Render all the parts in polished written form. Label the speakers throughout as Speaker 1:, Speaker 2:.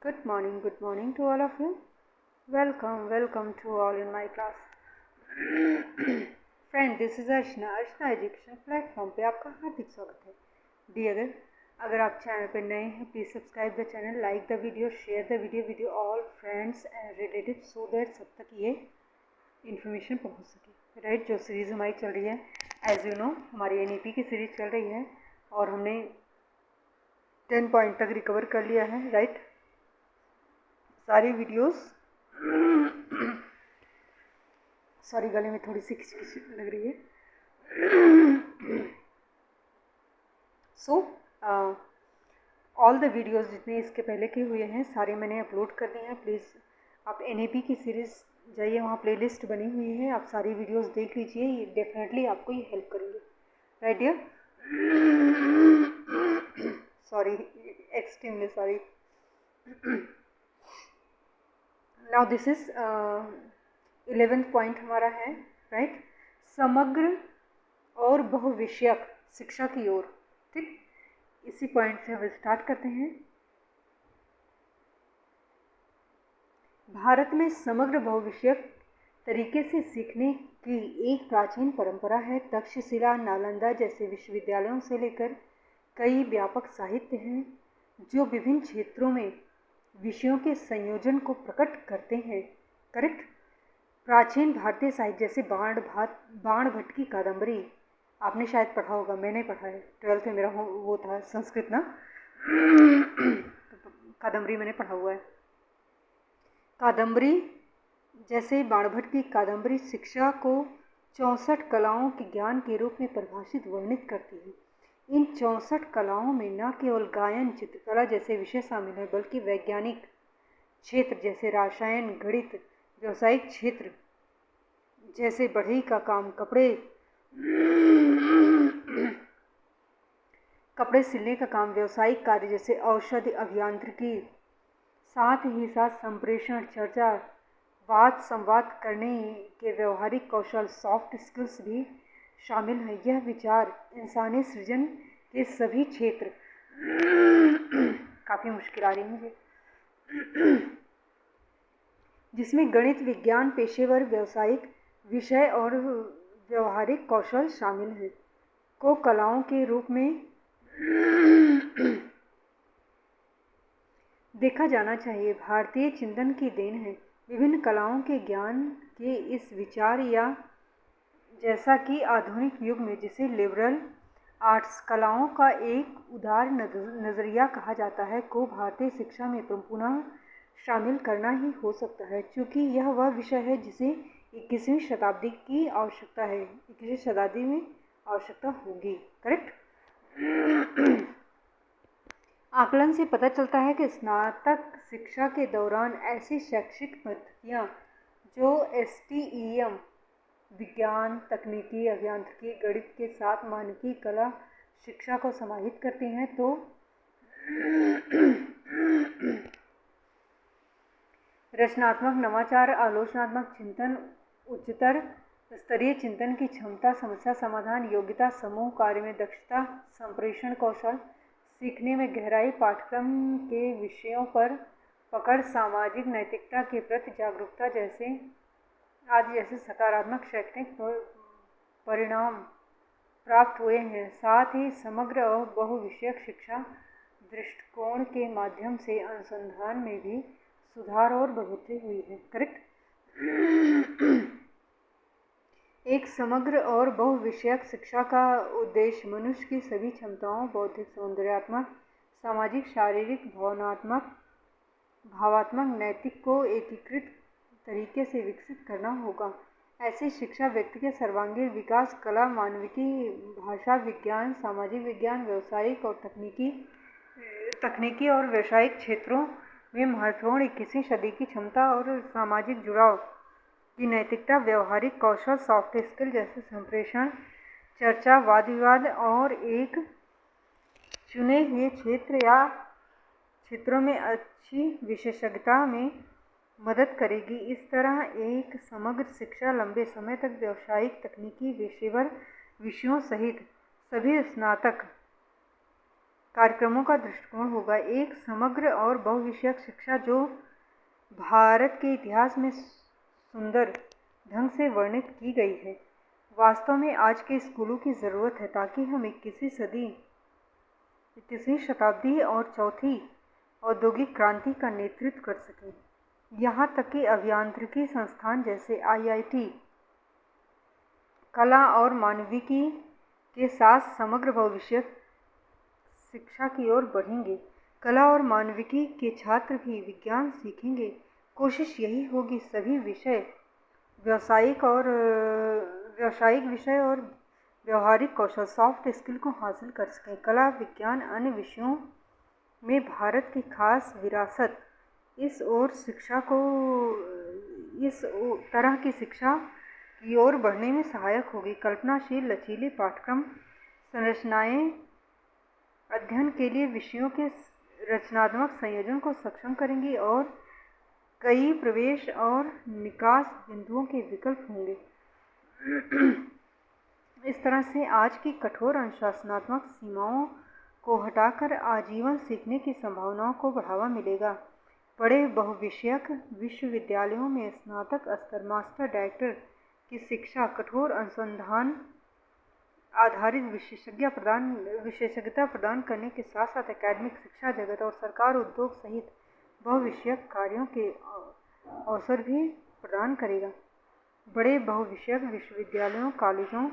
Speaker 1: Good morning to all of you. Welcome to all in my class. Friend, this is Archana education platform पे आपका हार्दिक स्वागत है। Dear, अगर आप channel पे नए हैं, please subscribe the channel, like the video, share the video with all friends and relative so that सब तक ये इन्फॉर्मेशन पहुंच सके। राइट, जो सीरीज़ हमारी चल रही है, एज यू नो हमारी NEP की सीरीज़ चल रही है और हमने 10 पॉइंट तक रिकवर कर लिया है। राइट, सारी वीडियोस सॉरी, गले में थोड़ी सी खिचखिच लग रही है। सो ऑल द वीडियोस जितने इसके पहले के हुए हैं सारे मैंने अपलोड कर दिए हैं। प्लीज़ आप NEP की सीरीज़ जाइए, वहाँ प्लेलिस्ट बनी हुई है, आप सारी वीडियोस देख लीजिए, ये डेफिनेटली आपको ये हेल्प करेंगे। Right dear, sorry, extremely sorry. Now this is 11th point हमारा है। राइट, समग्र और बहुविषयक शिक्षा की ओर। ठीक, इसी पॉइंट से हम स्टार्ट करते हैं। भारत में समग्र बहुविषयक तरीके से सीखने की एक प्राचीन परंपरा है। तक्षशिला, नालंदा जैसे विश्वविद्यालयों से लेकर कई व्यापक साहित्य हैं जो विभिन्न क्षेत्रों में विषयों के संयोजन को प्रकट करते हैं। करेक्ट, प्राचीन भारतीय साहित्य जैसे बाण भट्ट की कादम्बरी आपने शायद पढ़ा होगा, मैंने पढ़ा है, 12th में मेरा वो था संस्कृत ना, कादम्बरी मैंने पढ़ा हुआ है। कादम्बरी जैसे बाण भट्ट की कादम्बरी शिक्षा को 64 कलाओं के ज्ञान के रूप में परिभाषित वर्णित करती है। इन 64 कलाओं में न केवल गायन, चित्रकला जैसे विषय शामिल हैं, बल्कि वैज्ञानिक क्षेत्र जैसे रसायन, गणित, व्यावसायिक क्षेत्र जैसे बढ़ई का काम, कपड़े सिलने का काम, व्यावसायिक कार्य जैसे औषधि, अभियांत्रिकी, साथ ही साथ संप्रेषण, चर्चा, वाद संवाद करने के व्यवहारिक कौशल, सॉफ्ट स्किल्स भी शामिल है। यह विचार इंसानी सृजन के सभी क्षेत्र काफ़ी मुश्किल आ रही है मुझे, जिसमें गणित, विज्ञान, पेशेवर, व्यावसायिक विषय और व्यवहारिक कौशल शामिल हैं, को कलाओं के रूप में देखा जाना चाहिए। भारतीय चिंतन की देन है। विभिन्न कलाओं के ज्ञान के इस विचार या जैसा कि आधुनिक युग में जिसे लिबरल आर्ट्स कलाओं का एक उदार नज़रिया कहा जाता है, को भारतीय शिक्षा में पुनः शामिल करना ही हो सकता है, क्योंकि यह वह विषय है जिसे 21वीं शताब्दी की आवश्यकता है, 21वीं शताब्दी में आवश्यकता होगी। करेक्ट, आकलन से पता चलता है कि स्नातक शिक्षा के दौरान ऐसी शैक्षिक पद्धतियाँ जो STEM विज्ञान, तकनीकी, अभियांत्रिकी, गणित के साथ मानकी कला शिक्षा को समाहित करती हैं, तो रचनात्मक, नवाचार, आलोचनात्मक चिंतन, उच्चतर स्तरीय चिंतन की क्षमता, समस्या समाधान योग्यता, समूह कार्य में दक्षता, संप्रेषण कौशल, सीखने में गहराई, पाठ्यक्रम के विषयों पर पकड़, सामाजिक नैतिकता के प्रति जागरूकता जैसे सकारात्मक शैक्षणिक परिणाम प्राप्त हुए हैं। साथ ही समग्र और बहुविषयक शिक्षा दृष्टिकोण के माध्यम से अनुसंधान में भी सुधार और बढ़ोतरी हुई है। करेक्ट, एक समग्र और बहुविषयक शिक्षा का उद्देश्य मनुष्य की सभी क्षमताओं, बौद्धिक, सौंदर्यात्मक, सामाजिक, शारीरिक, भावात्मक, नैतिक को एकीकृत तरीके से विकसित करना होगा। ऐसी शिक्षा व्यक्ति के सर्वांगीण विकास, कला, मानविकी, भाषा विज्ञान, सामाजिक विज्ञान, व्यावसायिक और तकनीकी और व्यावसायिक क्षेत्रों में महत्वपूर्ण 21वीं सदी की क्षमता और सामाजिक जुड़ाव की नैतिकता, व्यवहारिक कौशल, सॉफ्ट स्किल जैसे संप्रेषण, चर्चा, वाद विवाद और एक चुने हुए क्षेत्रों में अच्छी विशेषज्ञता में मदद करेगी। इस तरह एक समग्र शिक्षा लंबे समय तक व्यावसायिक, तकनीकी, पेशेवर विषयों सहित सभी स्नातक कार्यक्रमों का दृष्टिकोण होगा। एक समग्र और बहुविषयक शिक्षा जो भारत के इतिहास में सुंदर ढंग से वर्णित की गई है, वास्तव में आज के स्कूलों की ज़रूरत है, ताकि हम 21वीं शताब्दी और चौथी औद्योगिक क्रांति का नेतृत्व कर सकें। यहाँ तक कि अभियांत्रिकी संस्थान जैसे IIT कला और मानविकी के साथ समग्र भविष्यक शिक्षा की ओर बढ़ेंगे। कला और मानविकी के छात्र भी विज्ञान सीखेंगे। कोशिश यही होगी सभी विषय व्यावसायिक विषय और व्यवहारिक कौशल सॉफ्ट स्किल को हासिल कर सकें। कला विज्ञान अन्य विषयों में भारत की खास विरासत इस तरह की शिक्षा की ओर बढ़ने में सहायक होगी। कल्पनाशील लचीले पाठ्यक्रम संरचनाएं अध्ययन के लिए विषयों के रचनात्मक संयोजन को सक्षम करेंगी और कई प्रवेश और निकास बिंदुओं के विकल्प होंगे। इस तरह से आज की कठोर अनुशासनात्मक सीमाओं को हटाकर आजीवन सीखने की संभावनाओं को बढ़ावा मिलेगा। बड़े बहुविषयक विश्वविद्यालयों में स्नातक स्तर मास्टर डायरेक्टर की शिक्षा कठोर अनुसंधान आधारित विशेषज्ञता प्रदान करने के साथ साथ एकेडमिक शिक्षा जगत और सरकार उद्योग सहित बहुविषयक कार्यों के अवसर भी प्रदान करेगा। बड़े बहुविषयक विश्वविद्यालयों कॉलेजों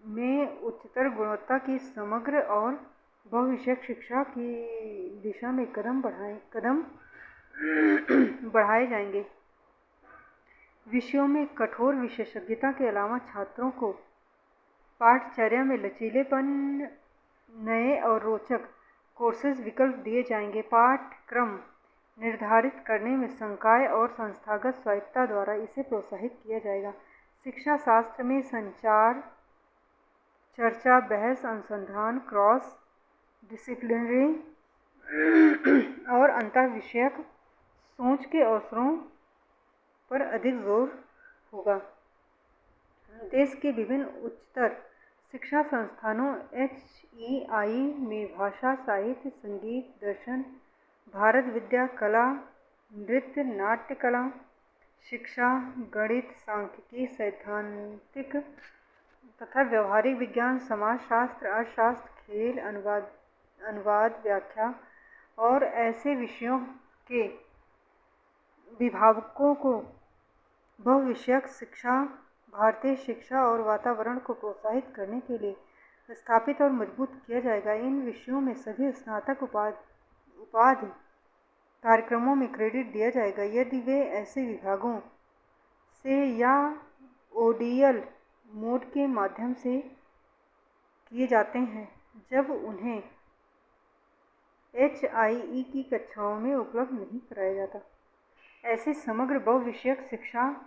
Speaker 1: में उच्चतर गुणवत्ता की समग्र और बहुविषयक शिक्षा की दिशा में कदम बढ़ाए जाएंगे। विषयों में कठोर विशेषज्ञता के अलावा छात्रों को पाठचर्या में लचीलेपन, नए और रोचक कोर्सेज विकल्प दिए जाएंगे। पाठ्यक्रम निर्धारित करने में संकाय और संस्थागत स्वायत्तता द्वारा इसे प्रोत्साहित किया जाएगा। शिक्षा शास्त्र में संचार, चर्चा, बहस, अनुसंधान, क्रॉस डिसिप्लिनरी और अंतःविषयक सोच के अवसरों पर अधिक जोर होगा। देश के विभिन्न उच्चतर शिक्षा संस्थानों HEI में भाषा, साहित्य, संगीत, दर्शन, भारत विद्या, कला, नृत्य, नाट्य कला, शिक्षा, गणित, सांख्यिकी, सैद्धांतिक तथा व्यवहारिक विज्ञान, समाजशास्त्र, अर्थशास्त्र, खेल, अनुवाद, व्याख्या और ऐसे विषयों के विभागों को बहुविषयक शिक्षा भारतीय शिक्षा और वातावरण को प्रोत्साहित करने के लिए स्थापित और मजबूत किया जाएगा। इन विषयों में सभी स्नातक उपाधि कार्यक्रमों में क्रेडिट दिया जाएगा यदि वे ऐसे विभागों से या ODL मोड के माध्यम से किए जाते हैं जब उन्हें HIE की कक्षाओं में उपलब्ध नहीं कराया जाता। ऐसे समग्र बहुविषयक शिक्षा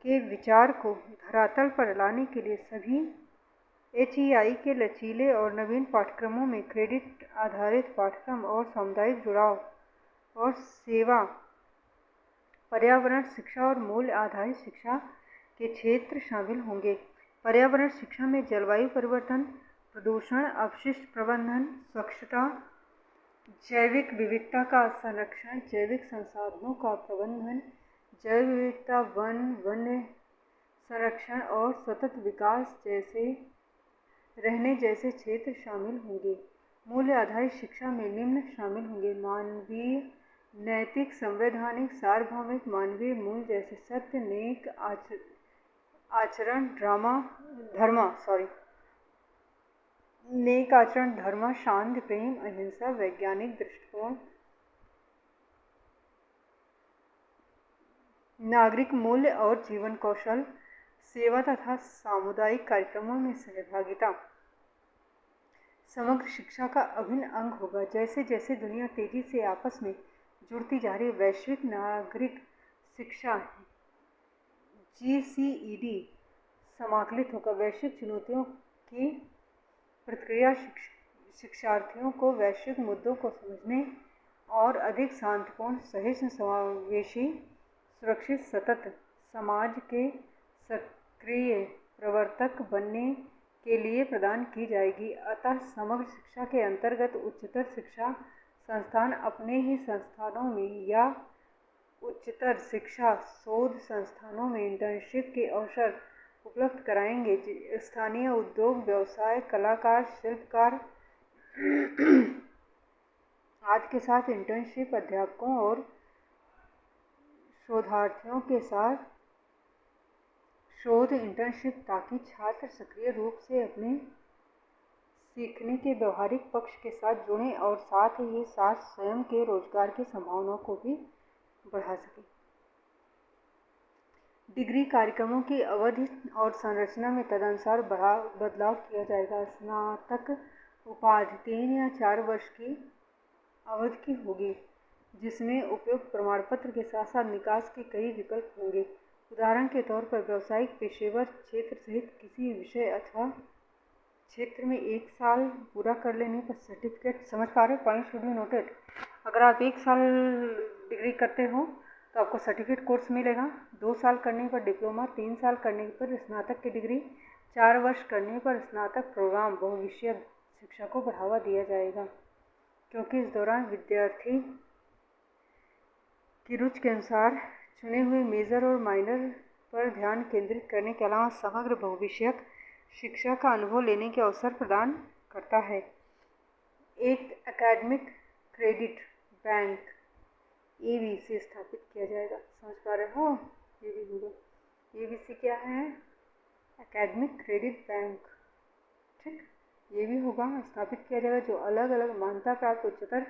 Speaker 1: के विचार को धरातल पर लाने के लिए सभी HEI के लचीले और नवीन पाठ्यक्रमों में क्रेडिट आधारित पाठ्यक्रम और सामुदायिक जुड़ाव और सेवा, पर्यावरण शिक्षा और मूल्य आधारित शिक्षा के क्षेत्र शामिल होंगे। पर्यावरण शिक्षा में जलवायु परिवर्तन, प्रदूषण, अपशिष्ट प्रबंधन, स्वच्छता, जैविक विविधता का संरक्षण, जैविक संसाधनों का प्रबंधन, जैव विविधता, वन्य संरक्षण और सतत विकास जैसे क्षेत्र शामिल होंगे। मूल्य आधारित शिक्षा में निम्न शामिल होंगे: मानवीय, नैतिक, संवैधानिक, सार्वभौमिक मानवीय मूल्य जैसे सत्य, नेक आचरण, धर्म, शांति, प्रेम, अहिंसा, वैज्ञानिक दृष्टिकोण, नागरिक मूल्य और जीवन कौशल, सेवा तथा सामुदायिक कार्यक्रमों में सहभागिता समग्र शिक्षा का अभिन्न अंग होगा। जैसे जैसे दुनिया तेजी से आपस में जुड़ती जा रही है, वैश्विक नागरिक शिक्षा GCED समाकलित होकर वैश्विक चुनौतियों की प्रतिक्रिया शिक्षार्थियों को वैश्विक मुद्दों को समझने और अधिक शांतिपूर्ण, सहिष्णु, समावेशी, सुरक्षित, सतत समाज के सक्रिय प्रवर्तक बनने के लिए प्रदान की जाएगी। अतः समग्र शिक्षा के अंतर्गत उच्चतर शिक्षा संस्थान अपने ही संस्थानों में या उच्चतर शिक्षा शोध संस्थानों में इंटर्नशिप के अवसर उपलब्ध कराएंगे। स्थानीय उद्योग, व्यवसाय, कलाकार, शिल्पकार आदि के साथ इंटर्नशिप, अध्यापकों और शोधार्थियों के साथ शोध इंटर्नशिप, ताकि छात्र सक्रिय रूप से अपने सीखने के व्यवहारिक पक्ष के साथ जुड़ें और साथ ही साथ स्वयं के रोजगार की संभावनाओं को भी बढ़ा सकें। डिग्री कार्यक्रमों की अवधि और संरचना में तदनुसार बदलाव किया जाएगा। स्नातक उपाधि 3 या 4 वर्ष की अवधि की होगी, जिसमें उपयुक्त प्रमाण पत्र के साथ साथ निकास के कई विकल्प होंगे। उदाहरण के तौर पर व्यावसायिक पेशेवर क्षेत्र सहित किसी विषय अथवा क्षेत्र में 1 साल पूरा कर लेने पर सर्टिफिकेट, समझ पा रहे हो, पॉइंट शुड बी नोटेड। अगर आप 1 साल डिग्री करते हो तो आपको सर्टिफिकेट कोर्स मिलेगा, 2 साल करने पर डिप्लोमा, 3 साल करने पर स्नातक की डिग्री, 4 वर्ष करने पर स्नातक प्रोग्राम बहुविषयक शिक्षा को बढ़ावा दिया जाएगा, क्योंकि इस दौरान विद्यार्थी की रुचि के अनुसार चुने हुए मेजर और माइनर पर ध्यान केंद्रित करने के अलावा समग्र बहुविषयक शिक्षा का अनुभव लेने के अवसर प्रदान करता है। एक एकेडमिक क्रेडिट बैंक ABC स्थापित किया जाएगा। समझ पा रहे हो? ये भी होगा। ABC क्या है? Academic credit bank. ठीक, ये भी होगा, स्थापित किया जाएगा, जो अलग अलग मान्यता प्राप्त उच्चतर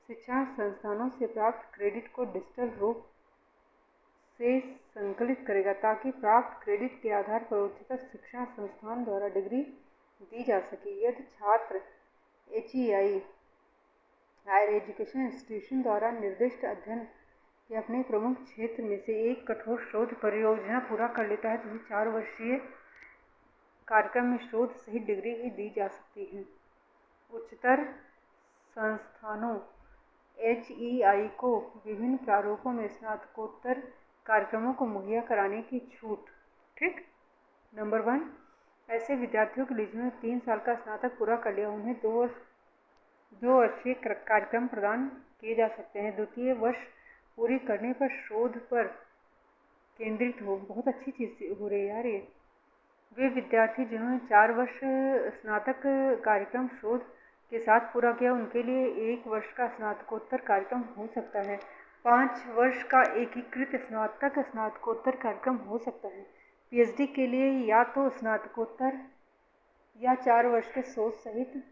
Speaker 1: शिक्षा संस्थानों से प्राप्त क्रेडिट को डिजिटल रूप से संकलित करेगा, ताकि प्राप्त क्रेडिट के आधार पर उच्चतर शिक्षा संस्थान द्वारा डिग्री दी जा सके। यदि छात्र HEI हायर एजुकेशन इंस्टीट्यूशन द्वारा निर्दिष्ट अध्ययन के अपने प्रमुख क्षेत्र में से एक कठोर शोध परियोजना पूरा कर लेता है तो 4 वर्षीय कार्यक्रम में शोध सहित डिग्री भी दी जा सकती है। उच्चतर संस्थानों HEI को विभिन्न प्रारूपों में स्नातकोत्तर कार्यक्रमों को मुहैया कराने की छूट। ठीक, नंबर 1, ऐसे विद्यार्थियों के लिए जिन्होंने 3 साल का स्नातक पूरा कर लिया, उन्हें 2 वर्षीय कार्यक्रम प्रदान किए जा सकते हैं। द्वितीय वर्ष पूरी करने पर शोध पर केंद्रित हो। बहुत अच्छी चीज़ हो रही है यार ये। वे विद्यार्थी जिन्होंने 4 वर्ष स्नातक कार्यक्रम शोध के साथ पूरा किया, उनके लिए 1 वर्ष का स्नातकोत्तर कार्यक्रम हो सकता है। 5 वर्ष का एकीकृत स्नातकोत्तर कार्यक्रम हो सकता है। PhD के लिए या तो स्नातकोत्तर या 4 वर्ष के शोध सहित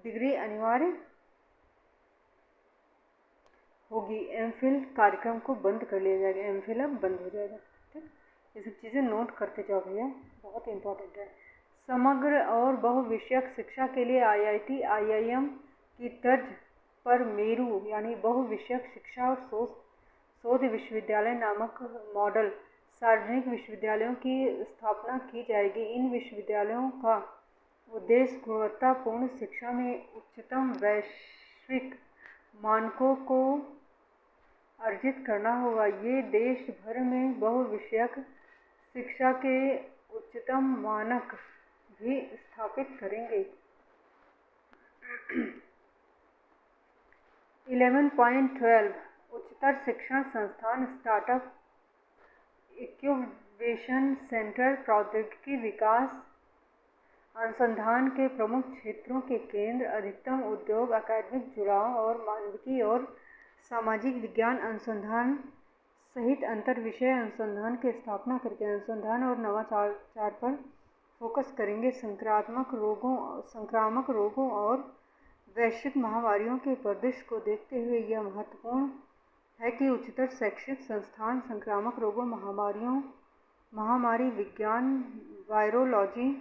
Speaker 1: डिग्री अनिवार्य होगी। MPhil कार्यक्रम को बंद कर लिया जाएगा। MPhil अब बंद हो जाएगा। ठीक, ये सब चीज़ें नोट करते जाओ भैया, बहुत इंपॉर्टेंट है। समग्र और बहुविषयक शिक्षा के लिए IIT IIM की तर्ज पर मेरू यानी बहुविषयक शिक्षा और शोध विश्वविद्यालय नामक मॉडल सार्वजनिक विश्वविद्यालयों की स्थापना की जाएगी। इन विश्वविद्यालयों का उद्देश्य गुणवत्तापूर्ण शिक्षा में उच्चतम वैश्विक मानकों को अर्जित करना होगा। ये देश भर में बहुविषयक शिक्षा के उच्चतम मानक भी स्थापित करेंगे। 11.12 उच्चतर शिक्षण संस्थान स्टार्टअप इक्यूबेशन सेंटर प्रौद्योगिकी विकास अनुसंधान के प्रमुख क्षेत्रों के केंद्र, अधिकतम उद्योग, अकादमिक जुड़ाव और मानविकी और सामाजिक विज्ञान अनुसंधान सहित अंतर विषय अनुसंधान की स्थापना करके अनुसंधान और नवाचार पर फोकस करेंगे। संक्रामक रोगों और वैश्विक महामारियों के परिदृश्य को देखते हुए यह महत्वपूर्ण है कि उच्चतर शैक्षिक संस्थान संक्रामक रोगों, महामारी विज्ञान, वायरोलॉजी,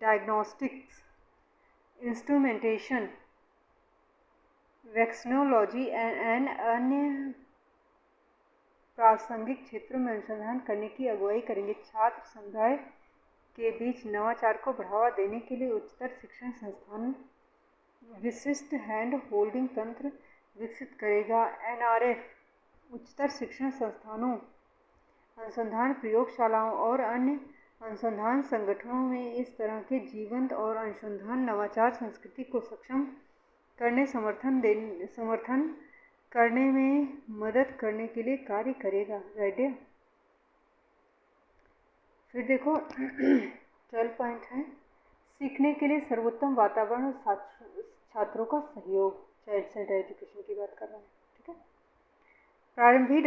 Speaker 1: डायग्नोस्टिक्स, इंस्ट्रूमेंटेशन, वैक्सीनोलॉजी एवं अन्य प्रासंगिक क्षेत्रों में अनुसंधान करने की अगुवाई करेंगे। छात्र समुदाय के बीच नवाचार को बढ़ावा देने के लिए उच्चतर शिक्षण संस्थान विशिष्ट हैंड होल्डिंग तंत्र विकसित करेगा। NRF उच्चतर शिक्षण संस्थानों, अनुसंधान प्रयोगशालाओं और अन्य अनुसंधान संगठनों में इस तरह के जीवंत और अनुसंधान नवाचार संस्कृति को सक्षम करने समर्थन करने में मदद करने के लिए कार्य करेगा। राइट। फिर देखो 12 पॉइंट है, सीखने के लिए सर्वोत्तम वातावरण और छात्रों का सहयोग। चाइल्ड सेंटर एजुकेशन की बात कर रहे हैं। ठीक है। प्रारंभिक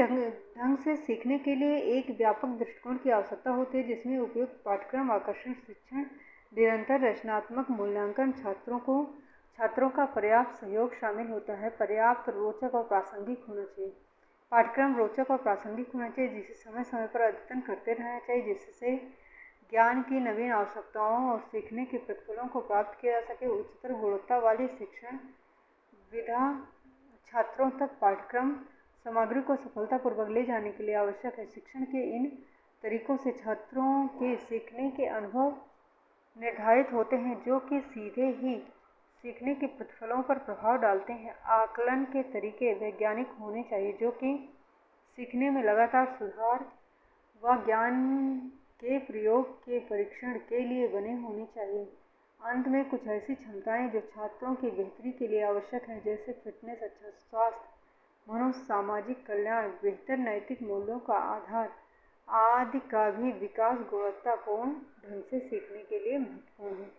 Speaker 1: ढंग से सीखने के लिए एक व्यापक दृष्टिकोण की आवश्यकता होती है, जिसमें उपयुक्त पाठ्यक्रम, आकर्षक शिक्षण, निरंतर रचनात्मक मूल्यांकन, छात्रों का पर्याप्त सहयोग शामिल होता है। पर्याप्त रोचक और प्रासंगिक होना चाहिए। पाठ्यक्रम रोचक और प्रासंगिक होना चाहिए, जिसे समय समय पर अद्यतन करते रहना चाहिए, जिससे ज्ञान की नवीन आवश्यकताओं और सीखने के प्रतिफलों को प्राप्त किया जा सके। उच्चतर गुणवत्ता वाली शिक्षण विधा छात्रों तक पाठ्यक्रम सामग्री को सफलतापूर्वक ले जाने के लिए आवश्यक है। शिक्षण के इन तरीकों से छात्रों के सीखने के अनुभव निर्धारित होते हैं, जो कि सीधे ही सीखने के प्रतिफलों पर प्रभाव डालते हैं। आकलन के तरीके वैज्ञानिक होने चाहिए, जो कि सीखने में लगातार सुधार व ज्ञान के प्रयोग के परीक्षण के लिए बने होने चाहिए। अंत में कुछ ऐसी क्षमताएं जो छात्रों की बेहतरी के लिए आवश्यक हैं, जैसे फिटनेस, अच्छा स्वास्थ्य, मनोसामाजिक कल्याण, बेहतर नैतिक मूल्यों का आधार आदि का भी विकास गुणवत्तापूर्ण ढंग से सीखने के लिए महत्वपूर्ण है।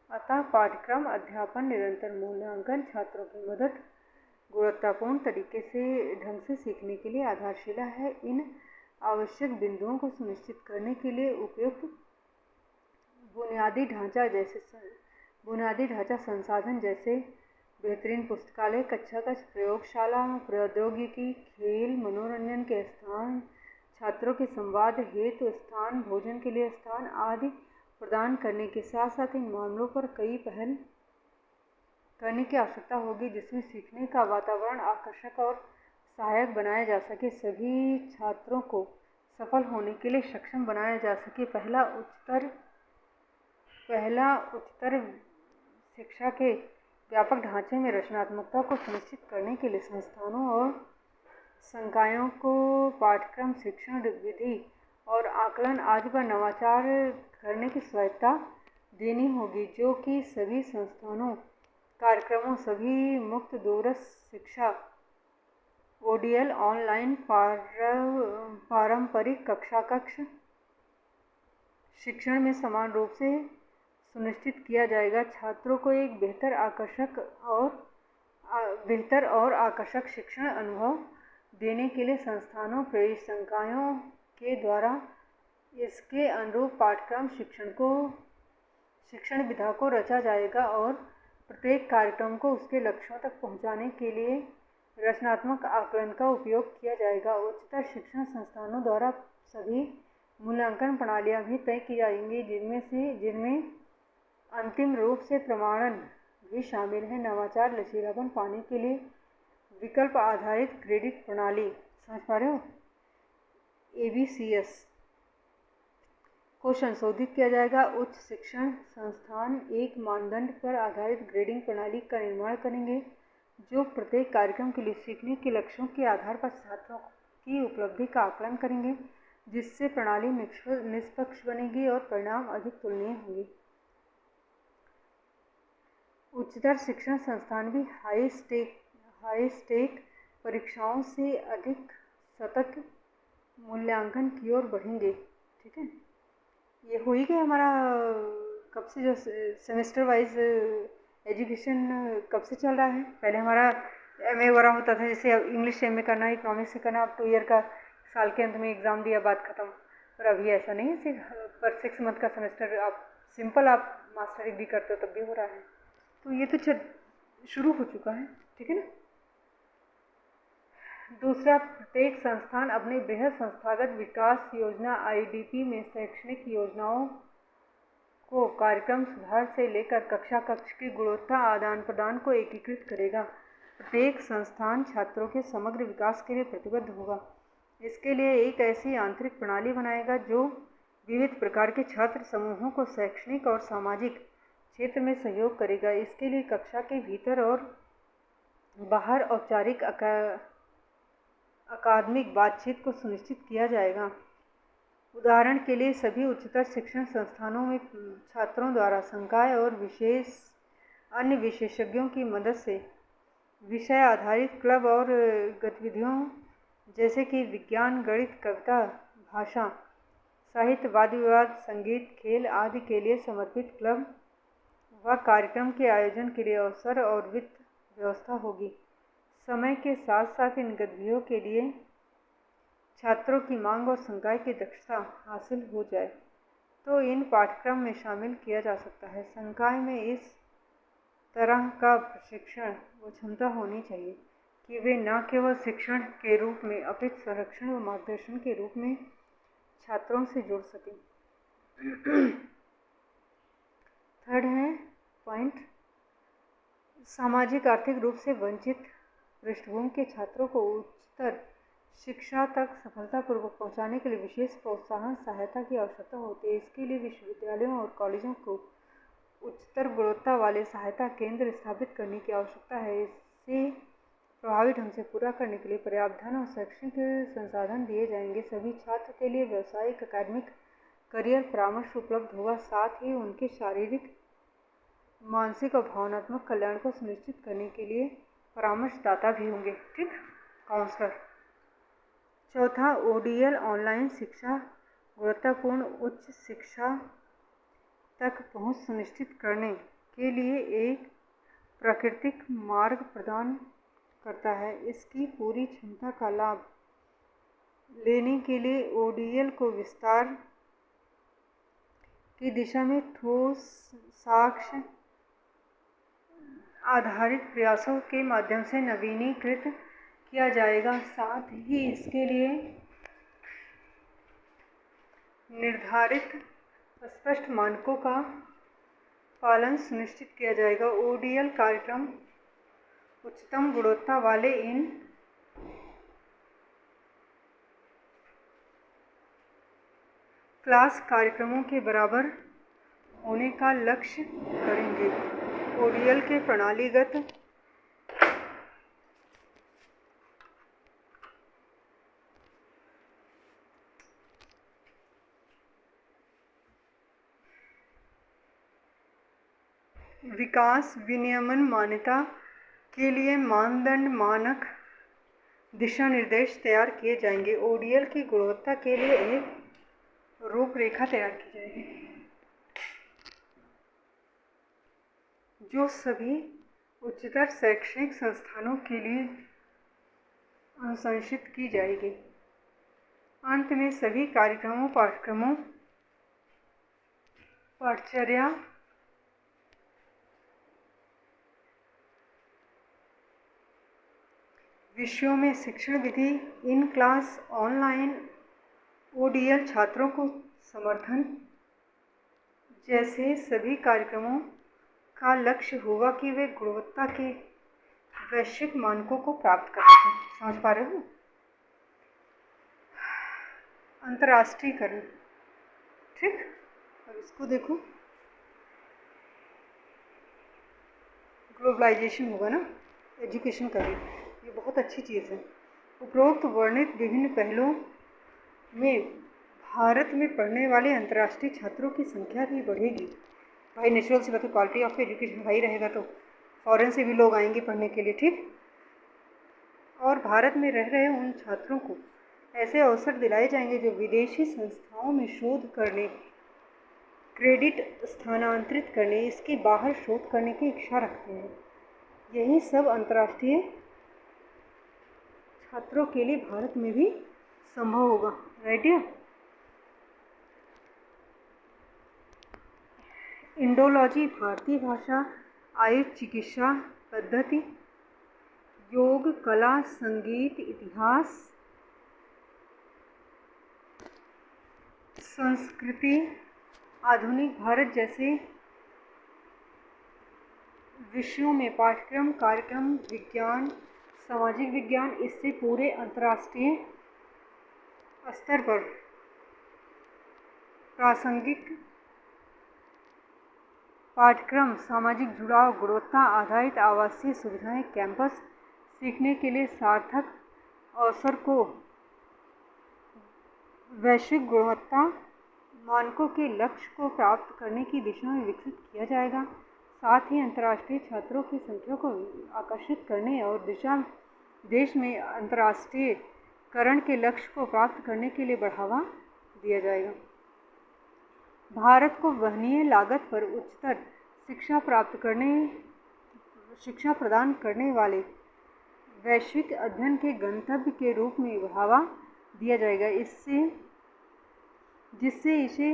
Speaker 1: अतः पाठ्यक्रम, अध्यापन, निरंतर मूल्यांकन, छात्रों की मदद गुणवत्तापूर्ण तरीके से ढंग से सीखने के लिए आधारशिला है। इन आवश्यक बिंदुओं को सुनिश्चित करने के लिए उपयुक्त बुनियादी ढांचा संसाधन, जैसे बेहतरीन पुस्तकालय, कक्षा कक्ष, प्रयोगशाला, प्रौद्योगिकी, खेल, मनोरंजन के स्थान, छात्रों के संवाद हेतु स्थान, भोजन के लिए स्थान आदि प्रदान करने के साथ साथ इन मामलों पर कई पहल करने की आवश्यकता होगी, जिसमें सीखने का वातावरण आकर्षक और सहायक बनाया जा सके, सभी छात्रों को सफल होने के लिए सक्षम बनाया जा सके। पहला उच्चतर शिक्षा के व्यापक ढांचे में रचनात्मकता को सुनिश्चित करने के लिए संस्थानों और संकायों को पाठ्यक्रम, शिक्षण विधि और आकलन आदि पर नवाचार करने की स्वायत्तता देनी होगी, जो कि सभी संस्थानों, कार्यक्रमों, सभी मुक्त दूरस्थ शिक्षा, ODL, ऑनलाइन, पारंपरिक कक्षा कक्ष शिक्षण में समान रूप से सुनिश्चित किया जाएगा। छात्रों को एक बेहतर और आकर्षक शिक्षण अनुभव देने के लिए संस्थानों, प्रेरित संकायों के द्वारा इसके अनुरूप पाठ्यक्रम, शिक्षण विधा को रचा जाएगा और प्रत्येक कार्यक्रम को उसके लक्ष्यों तक पहुंचाने के लिए रचनात्मक आकलन का उपयोग किया जाएगा। उच्चतर शिक्षण संस्थानों द्वारा सभी मूल्यांकन प्रणालियां भी तय की जाएंगी, जिनमें अंतिम रूप से प्रमाणन भी शामिल है। नवाचार लचीलापन पाने के लिए विकल्प आधारित क्रेडिट प्रणाली, समझ पा रहे हो, ABCS को संशोधित किया जाएगा। उच्च शिक्षण संस्थान एक मानदंड पर आधारित ग्रेडिंग प्रणाली का निर्माण करेंगे, जो प्रत्येक कार्यक्रम के लिए सीखने के लक्ष्यों के आधार पर छात्रों की उपलब्धि का आकलन करेंगे, जिससे प्रणाली निष्पक्ष बनेगी और परिणाम अधिक तुलनीय होंगे। उच्चतर शिक्षण संस्थान भी हाई स्टेक परीक्षाओं से अधिक सतत मूल्यांकन की ओर बढ़ेंगे। ठीक है, ये हो ही गया हमारा कब से जो सेमेस्टर वाइज एजुकेशन कब से चल रहा है। पहले हमारा MA वगैरह होता था, जैसे इंग्लिश MA करना, इकोनॉमिक्स से करना, अब 2 ईयर का साल के अंत में एग्ज़ाम दिया, बात ख़त्म। पर अभी ऐसा नहीं है, पर 6 मंथ का सेमेस्टर आप मास्टर डिग्री करते हो तब भी हो रहा है। तो ये तो शुरू हो चुका है। ठीक है ना। दूसरा, प्रत्येक संस्थान अपने बृहद संस्थागत विकास योजना IDP में शैक्षणिक योजनाओं को कार्यक्रम सुधार से लेकर कक्षा कक्ष की गुणवत्ता आदान प्रदान को एकीकृत करेगा। प्रत्येक संस्थान छात्रों के समग्र विकास के लिए प्रतिबद्ध होगा। इसके लिए एक ऐसी आंतरिक प्रणाली बनाएगा जो विविध प्रकार के छात्र समूहों को शैक्षणिक और सामाजिक क्षेत्र में सहयोग करेगा। इसके लिए कक्षा के भीतर और बाहर औपचारिक अकादमिक बातचीत को सुनिश्चित किया जाएगा। उदाहरण के लिए सभी उच्चतर शिक्षण संस्थानों में छात्रों द्वारा संकाय और अन्य विशेषज्ञों की मदद से विषय आधारित क्लब और गतिविधियों जैसे कि विज्ञान, गणित, कविता, भाषा, साहित्य, वाद विवाद, संगीत, खेल आदि के लिए समर्पित क्लब व कार्यक्रम के आयोजन के लिए अवसर और वित्त व्यवस्था होगी। समय के साथ साथ इन गतिविधियों के लिए छात्रों की मांग और संकाय की दक्षता हासिल हो जाए तो इन पाठ्यक्रम में शामिल किया जा सकता है। संकाय में इस तरह का प्रशिक्षण व क्षमता होनी चाहिए कि वे न केवल शिक्षण के रूप में अपितु संरक्षण व मार्गदर्शन के रूप में छात्रों से जुड़ सकें। थर्ड है पॉइंट, सामाजिक आर्थिक रूप से वंचित पृष्ठभूमि के छात्रों को उच्चतर शिक्षा तक सफलतापूर्वक पहुंचाने के लिए विशेष प्रोत्साहन सहायता की आवश्यकता होती है। इसके लिए विश्वविद्यालयों और कॉलेजों को उच्चतर गुणवत्ता वाले सहायता केंद्र स्थापित करने की आवश्यकता है। इसे प्रभावी ढंग से पूरा करने के लिए पर्याप्त धन और शैक्षणिक संसाधन दिए जाएंगे। सभी छात्र के लिए व्यावसायिक, अकादमिक, करियर परामर्श उपलब्ध होगा। साथ ही उनके शारीरिक, मानसिक और भावनात्मक कल्याण को सुनिश्चित करने के लिए परामर्शदाता भी होंगे, ठीक, काउंसलर। चौथा, ODL ऑनलाइन शिक्षा गुणवत्तापूर्ण उच्च शिक्षा तक पहुंच सुनिश्चित करने के लिए एक प्राकृतिक मार्ग प्रदान करता है। इसकी पूरी क्षमता का लाभ लेने के लिए ODL को विस्तार की दिशा में ठोस साक्ष्य आधारित प्रयासों के माध्यम से नवीनीकृत किया जाएगा। साथ ही इसके लिए निर्धारित स्पष्ट मानकों का पालन सुनिश्चित किया जाएगा। ODL कार्यक्रम उच्चतम गुणवत्ता वाले इन क्लास कार्यक्रमों के बराबर होने का लक्ष्य करेंगे। ODL के प्रणालीगत विकास विनियमन मान्यता के लिए मानदंड, मानक, दिशा निर्देश तैयार किए जाएंगे। ODL की गुणवत्ता के लिए एक रूपरेखा तैयार की जाएगी जो सभी उच्चतर शैक्षणिक संस्थानों के लिए अनुशंसित की जाएगी। अंत में सभी कार्यक्रमों, पाठ्यक्रमों, पाठचर्या, विषयों में शिक्षण विधि, इन क्लास, ऑनलाइन, ODL छात्रों को समर्थन जैसे सभी कार्यक्रमों का लक्ष्य होगा कि वे गुणवत्ता के वैश्विक मानकों को प्राप्त कर सकें। समझ पा रहे हो? अंतर्राष्ट्रीयकरण, ठीक। अब इसको देखो, ग्लोबलाइजेशन होगा ना, एजुकेशन का भी, ये बहुत अच्छी चीज़ है। उपरोक्त वर्णित विभिन्न पहलुओं में भारत में पढ़ने वाले अंतर्राष्ट्रीय छात्रों की संख्या भी बढ़ेगी। भाई नेचुरल सी बात है, क्वालिटी ऑफ एजुकेशन हाई रहेगा तो फॉरेन से भी लोग आएंगे पढ़ने के लिए, ठीक। और भारत में रह रहे उन छात्रों को ऐसे अवसर दिलाए जाएंगे जो विदेशी संस्थाओं में शोध करने, क्रेडिट स्थानांतरित करने, इसके बाहर शोध करने की इच्छा रखते हैं। यही सब अंतर्राष्ट्रीय छात्रों के लिए भारत में भी संभव होगा, राइट या? इंडोलॉजी, भारतीय भाषा, आयुष चिकित्सा पद्धति, योग, कला, संगीत, इतिहास, संस्कृति, आधुनिक भारत जैसे विषयों में पाठ्यक्रम, कार्यक्रम, विज्ञान, सामाजिक विज्ञान, इससे पूरे अंतर्राष्ट्रीय स्तर पर प्रासंगिक पाठ्यक्रम, सामाजिक जुड़ाव, गुणवत्ता आधारित आवासीय सुविधाएं, कैंपस, सीखने के लिए सार्थक अवसर को वैश्विक गुणवत्ता मानकों के लक्ष्य को प्राप्त करने की दिशा में विकसित किया जाएगा। साथ ही अंतर्राष्ट्रीय छात्रों की संख्या को आकर्षित करने और देश में अंतर्राष्ट्रीयकरण के लक्ष्य को प्राप्त करने के लिए बढ़ावा दिया जाएगा। भारत को वहनीय लागत पर उच्चतर शिक्षा प्रदान करने वाले वैश्विक अध्ययन के गंतव्य के रूप में बढ़ावा दिया जाएगा, जिससे इसे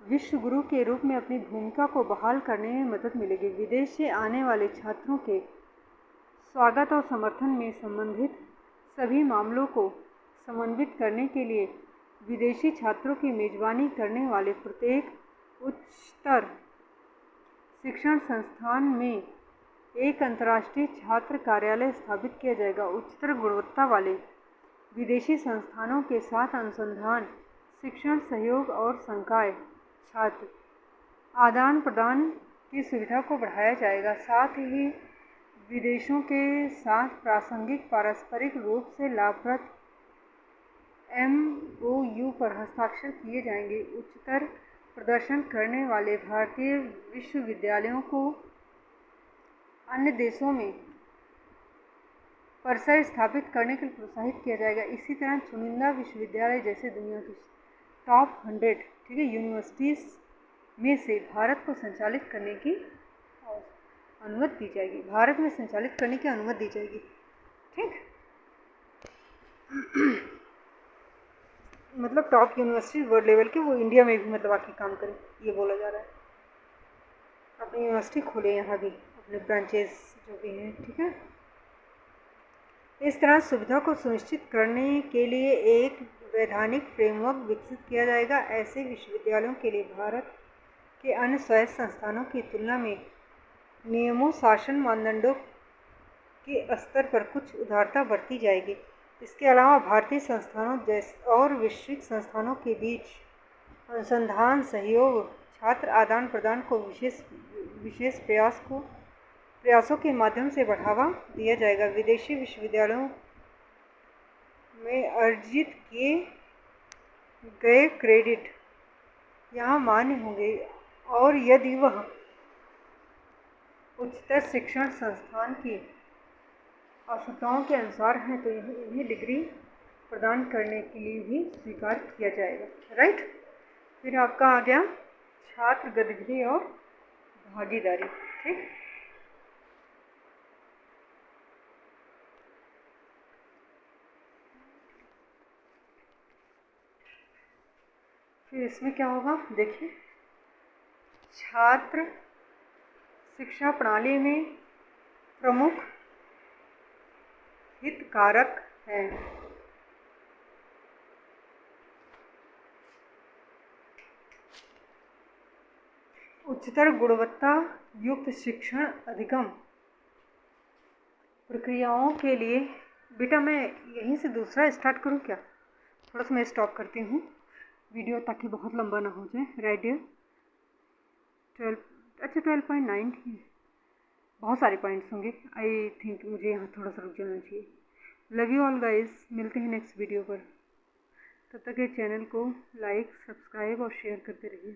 Speaker 1: विश्व गुरु के रूप में अपनी भूमिका को बहाल करने में मदद मिलेगी। विदेश से आने वाले छात्रों के स्वागत और समर्थन में संबंधित सभी मामलों को समन्वित करने के लिए विदेशी छात्रों की मेजबानी करने वाले प्रत्येक उच्चतर शिक्षण संस्थान में एक अंतर्राष्ट्रीय छात्र कार्यालय स्थापित किया जाएगा। उच्चतर गुणवत्ता वाले विदेशी संस्थानों के साथ अनुसंधान, शिक्षण सहयोग और संकाय छात्र आदान प्रदान की सुविधा को बढ़ाया जाएगा। साथ ही विदेशों के साथ प्रासंगिक पारस्परिक रूप से लाभप्रद MOU पर हस्ताक्षर किए जाएंगे। उच्चतर प्रदर्शन करने वाले भारतीय विश्वविद्यालयों को अन्य देशों में परिसर स्थापित करने के लिए प्रोत्साहित किया जाएगा। इसी तरह चुनिंदा विश्वविद्यालय जैसे दुनिया की टॉप 100 यूनिवर्सिटीज़ में से भारत को संचालित करने की अनुमति दी जाएगी। भारत में संचालित करने की अनुमति दी जाएगी। ठीक मतलब टॉप यूनिवर्सिटी वर्ल्ड लेवल के वो इंडिया में भी मतलब आके काम करें, ये बोला जा रहा है। अपनी यूनिवर्सिटी खोले यहाँ भी, अपने ब्रांचेस जो भी हैं। ठीक है, इस तरह सुविधा को सुनिश्चित करने के लिए एक वैधानिक फ्रेमवर्क विकसित किया जाएगा। ऐसे विश्वविद्यालयों के लिए भारत के अन्य स्वायत्त संस्थानों की तुलना में नियमों, शासन मानदंडों के स्तर पर कुछ उदारता बरती जाएगी। इसके अलावा भारतीय संस्थानों और वैश्विक संस्थानों के बीच अनुसंधान सहयोग, छात्र आदान प्रदान को विशेष प्रयासों के माध्यम से बढ़ावा दिया जाएगा। विदेशी विश्वविद्यालयों में अर्जित किए गए क्रेडिट यहाँ मान्य होंगे और यदि वह उच्चतर शिक्षण संस्थान की आवश्यकताओं के अनुसार हैं तो इन्हें डिग्री प्रदान करने के लिए भी स्वीकार किया जाएगा। राइट, फिर आपका आ गया छात्र गतिविधि और भागीदारी। ठीक, फिर इसमें क्या होगा देखिए, छात्र शिक्षा प्रणाली में प्रमुख हितधारक हैं। उच्चतर गुणवत्ता युक्त शिक्षण अधिगम प्रक्रियाओं के लिए बेटा मैं यहीं से दूसरा स्टार्ट करूं क्या? थोड़ा सा मैं स्टॉप करती हूँ वीडियो ताकि बहुत लंबा ना हो जाए। राइट डियर, 12.9 ही बहुत सारे पॉइंट्स होंगे। आई थिंक मुझे यहाँ थोड़ा सा रुक जाना चाहिए। लव यू ऑल गाइस, मिलते हैं नेक्स्ट वीडियो पर। तब तक ये चैनल को लाइक, सब्सक्राइब और शेयर करते रहिए।